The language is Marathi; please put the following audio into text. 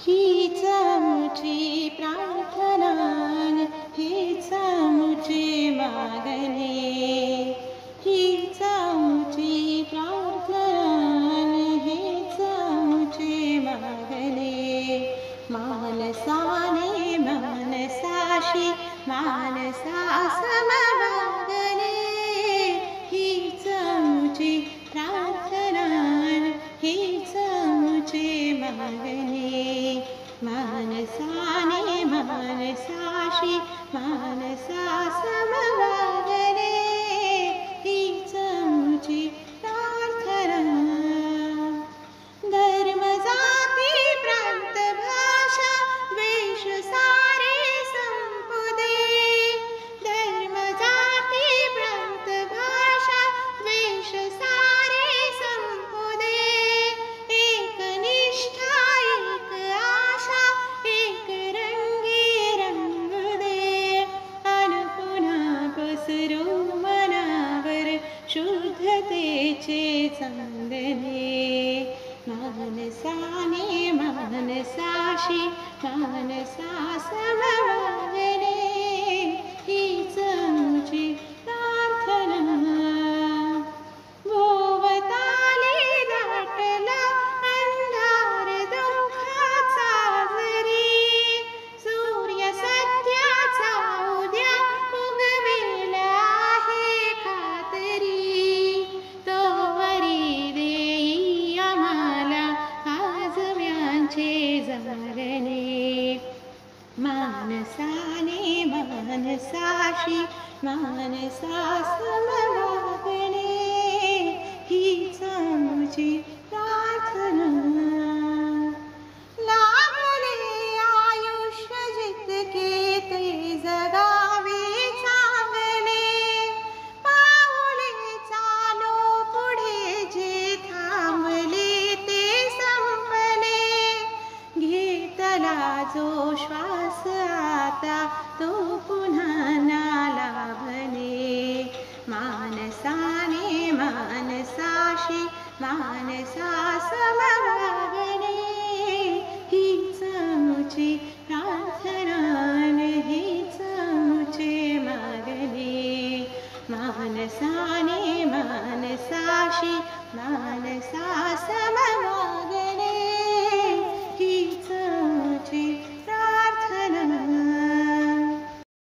हीच आमची प्रार्थना हीच आमची मागणी हीच आमची प्रार्थना हीच आमची मागणी मानसाने मानसाशी मानसा समवागणे हीच आमची प्रार्थना हीच आमची मागणी मानसाने मानसाशी मानसा समवागणे हीच आमची प्रार्थना धर्म जाती प्रांत भाषा द्वेष सारे संपू दे धर्म जाती प्रांत भाषा द्वेष सारे संपू दे एक निष्ठा एक आशा एक रंगी रंग दे अन पुन्हा पसरू मनावर शुद्धतेचे चांदणे मानसाने मानसाशी मानसा समवागणे हीच आमची प्रार्थना भोवताली दाटला अंधार दुःखाचा जरी सूर्य सत्याचा उद्या उगवेल आहे खातरी तोवरी देई आम्हाला आजव्यांचे जागणे मानसाने मानसाशी मानसा समवागणे हीच आमची प्रार्थना लागले आयुष्य जितके ते जगावे चांगले पाऊले चालो पुढे जे थांबले ते संपले घेतला जो श्वास आता तो पुन्हा ना लाभणे मानसाने मानसाशी मानसा समवागणे हीच आमची प्रार्थना हीच आमची मागणी मानसाने मानसाशी मानसा समवागणे